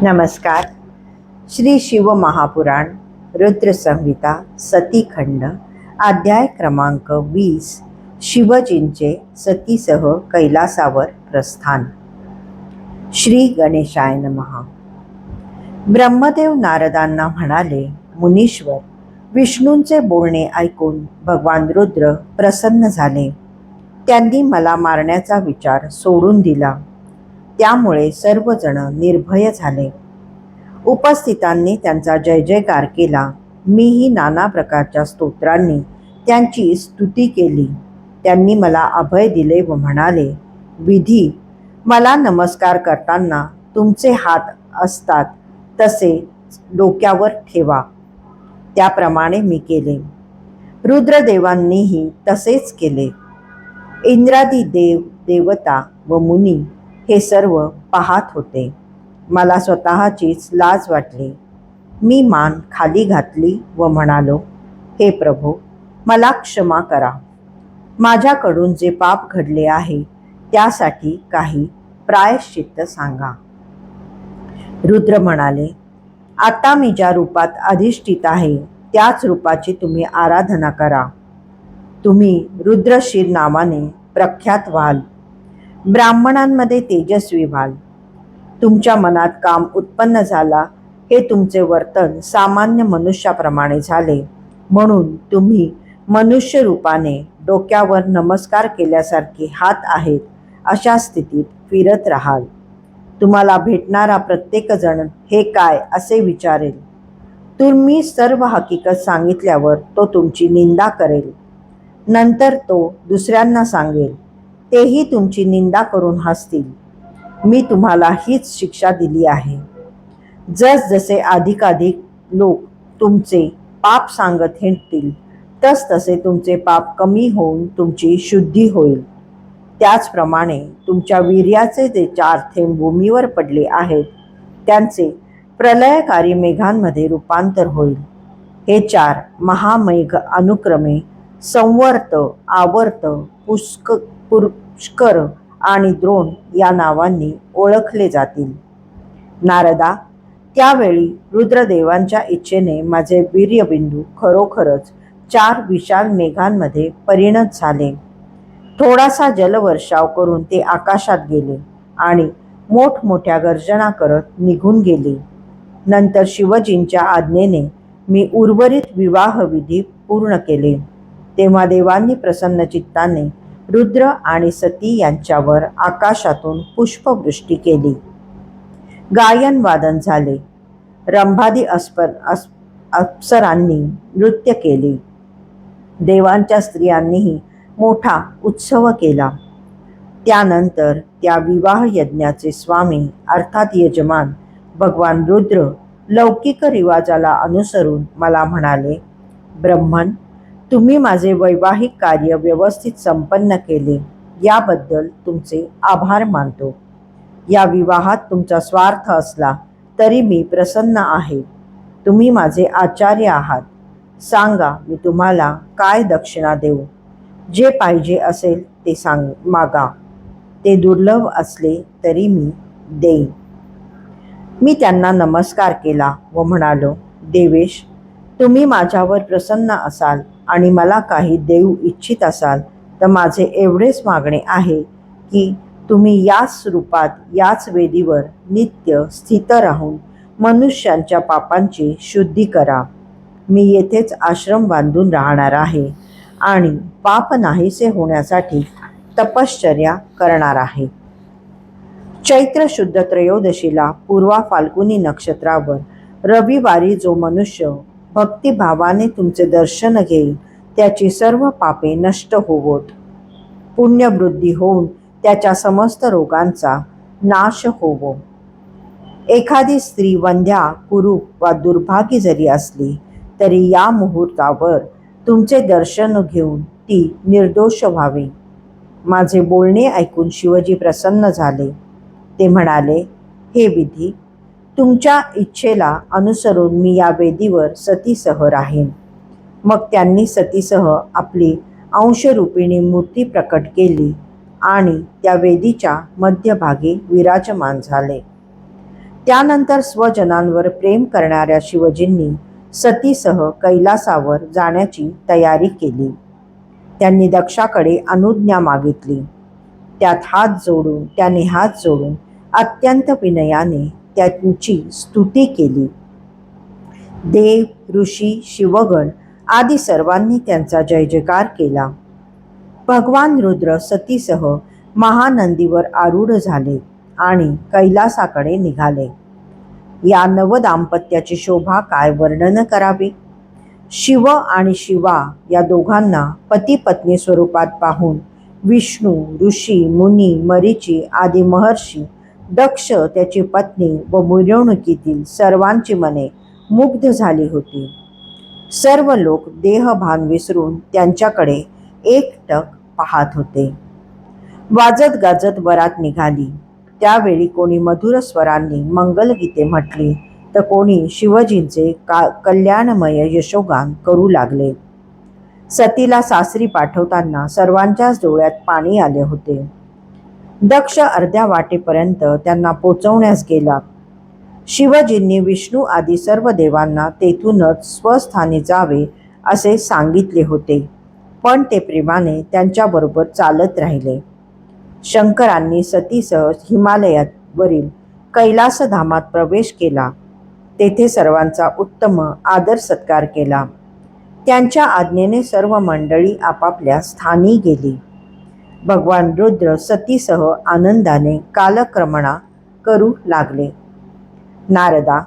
नमस्कार. श्री शिव महापुराण रुद्र संहिता सतीखंड अध्याय क्रमांक 20 शिवजींचे सतीसह कैलासावर प्रस्थान. श्री गणेशाय नमः. ब्रह्मदेव नारदांना म्हणाले, मुनीश्वर, विष्णूंचे बोलणे ऐकून भगवान रुद्र प्रसन्न झाले. त्यांनी मला मारण्याचा विचार सोडून दिला. त्यामुळे सर्वजण निर्भय झाले. उपस्थितांनी त्यांचा जय जयकार केला. मीही नाना प्रकारच्या स्तोत्रांनी त्यांची स्तुती केली. त्यांनी मला अभय दिले व म्हणाले, विधी, मला नमस्कार करताना तुमचे हात असतात तसे डोक्यावर ठेवा. त्याप्रमाणे मी केले. रुद्रदेवांनीही तसेच केले. इंद्रादी देव, देवता व मुनी हे सर्व पाहत होते. मला स्वतःचीच लाज वाटली. मी मान खाली घातली व म्हणालो, हे प्रभो, मला क्षमा करा. माझ्याकडून जे पाप घडले आहे त्यासाठी काही प्रायश्चित्त सांगा. रुद्र म्हणाले, आता मी ज्या रूपात अधिष्ठित आहे त्याच रूपाची तुम्ही आराधना करा. तुम्ही रुद्रशीर नावाने प्रख्यात व्हाल. ब्राह्मणांमध्ये तेजस्वी व्हाल. तुमच्या मनात काम उत्पन्न झाला. हे तुमचे वर्तन सामान्य मनुष्याप्रमाणे झाले म्हणून तुम्ही मनुष्य रूपाने डोक्यावर नमस्कार केल्यासारखे हात आहेत अशा स्थितीत फिरत राहाल. तुम्हाला भेटणारा प्रत्येक जण हे काय असे विचारेल. तुम्ही सर्व हकीकत सांगितल्यावर तो तुमची निंदा करेल. नंतर तो दुसऱ्यांना सांगेल. तेही तुमची निंदा करून हसतील. मी तुम्हाला हीच शिक्षा दिली आहे. जसजसे अधिकाधिक लोक तुमचे पाप सांगत हिंडतील तसतसे तुमचे पाप कमी होऊन तुमची शुद्धी होईल. त्याचप्रमाणे तुमच्या वीर्याचे जे 4 थेंब भूमीवर पडले आहेत त्यांचे प्रलयकारी मेघांमध्ये रूपांतर होईल. हे 4 महामेघ अनुक्रमे संवर्त, आवर्त, पुष्कर आणि द्रोण या नावांनी ओळखले जातील. नारदा, त्यावेळी रुद्रदेवांच्या इच्छेने माझे वीर्यबिंदू खरोखरच 4 विशाल मेघांमध्ये परिणत झाले. थोडासा जलवर्षाव करून ते आकाशात गेले आणि मोठमोठ्या गर्जना करत निघून गेले. नंतर शिवजींच्या आज्ञेने मी उर्वरित विवाहविधी पूर्ण केले. तेव्हा देवांनी प्रसन्न चित्ताने रुद्र आणि सती यांच्यावर आकाशातून पुष्पवृष्टी केली. गायन वादन झाले. रंभादी अप्सरांनी नृत्य केले. देवांच्या स्त्रियांनीही मोठा उत्सव केला. त्यानंतर त्या विवाह यज्ञाचे स्वामी अर्थात यजमान भगवान रुद्र लौकिक रिवाजाला अनुसरून मला म्हणाले, ब्रह्मन, तुम्ही माझे वैवाहिक कार्य व्यवस्थित संपन्न केले याबद्दल तुमचे आभार मानतो. या विवाहात तुमचा स्वार्थ असला तरी मी प्रसन्न आहे. तुम्ही माझे आचार्य आहात. सांगा, मी तुम्हाला काय दक्षिणा देऊ. जे पाहिजे असेल ते मागा. ते दुर्लभ असले तरी मी देईन. मी त्यांना नमस्कार केला व म्हणालो, देवेश, तुम्ही माझ्यावर प्रसन्न असाल आणि मला काही देऊ इच्छित असाल तर माझे एवढेच मागणे आहे की तुम्ही याच रूपात याच वेदीवर नित्य स्थित राहून मनुष्यांच्या पापांची शुद्धी करा. मी येथेच आश्रम बांधून राहणार आहे आणि पाप नाहीसे होण्यासाठी तपश्चर्या करणार आहे. चैत्र शुद्ध त्रयोदशीला पूर्वा फाल्गुनी नक्षत्रावर रविवारी जो मनुष्य भक्तिभावाने तुमचे दर्शन घेईल त्याची सर्व पापे नष्ट होवोत. पुण्यवृद्धी होऊन त्याच्या समस्त रोगांचा नाश होवो. एखादी स्त्री वंध्या, कुरूप वा दुर्भागी जरी असली तरी या मुहूर्तावर तुमचे दर्शन घेऊन ती निर्दोष व्हावी. माझे बोलणे ऐकून शिवजी प्रसन्न झाले. ते म्हणाले, हे विधी, तुमच्या इच्छेला अनुसरून मी या वेदीवर सतीसह राहीन. मग त्यांनी सतीसह आपली अंशरूपिणी मूर्ती प्रकट केली आणि त्या वेदीच्या मध्यभागी विराजमान झाले. त्यानंतर स्वजनांवर प्रेम करणाऱ्या शिवजींनी सतीसह कैलासावर जाण्याची तयारी केली. त्यांनी दक्षाकडे अनुज्ञा मागितली. त्याने हात जोडून अत्यंत विनयाने त्यांची स्तुती केली. देव, ऋषी, शिवगण आदी सर्वांनी त्यांचा जय जयकार केला. भगवान रुद्र सतीसह महानंदीवर आरूढ झाले आणि कैलासाकडे निघाले. या नवदाम्पत्याची शोभा काय वर्णन करावी. शिव आणि शिवा या दोघांना पती पत्नी स्वरूपात पाहून विष्णू, ऋषी, मुनी, मरीची आदी महर्षी, दक्ष, त्याची पत्नी व मिरवणुकीतील सर्वांची मने मुग्ध झाली होती. सर्व लोक देहभान विसरून त्यांच्याकडे एकटक पाहत होते. वाजत गाजत वरात निघाली. त्यावेळी कोणी मधुर स्वरांनी मंगलगीते म्हटली तर कोणी शिवजींचे कल्याणमय यशोगान करू लागले. सतीला सासरी पाठवताना सर्वांच्याच डोळ्यात पाणी आले होते. दक्ष अर्ध्या वाटेपर्यंत त्यांना पोचवण्यास गेला. शिवजींनी विष्णू आदी सर्व देवांना तेथूनच स्वस्थानी जावे असे सांगितले होते, पण ते प्रेमाने त्यांच्याबरोबर चालत राहिले. शंकरांनी सतीसह हिमालयावरील कैलासधामात प्रवेश केला. तेथे सर्वांचा उत्तम आदर सत्कार केला. त्यांच्या आज्ञेने सर्व मंडळी आपापल्या स्थानी गेली. भगवान रुद्र सतीसह आनंदाने कालक्रमणा करू लागले. नारदा,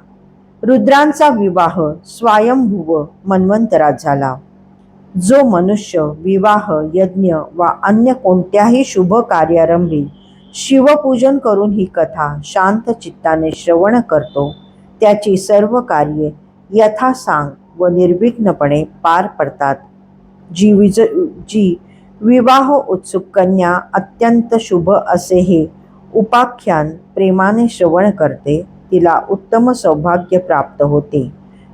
रुद्रांचा विवाह स्वयंभुव मन्वंतरात झाला. जो मनुष्य विवाह, यज्ञ वा अन्य कोणत्याही शुभ कार्यारंभी शिवपूजन करून ही कथा शांत चित्ताने श्रवण करतो, त्याची सर्व कार्ये यथासांग व निर्विघ्नपणे पार पडतात. जी विवाह उत्सुक कन्या अत्यंत शुभ असे हे उपाख्यान प्रेमाने श्रवण करते, तिला उत्तम सौभाग्य प्राप्त होते.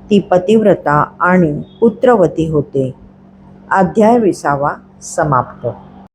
ती पतिव्रता आणि पुत्रवती होते. अध्याय 20 समाप्त.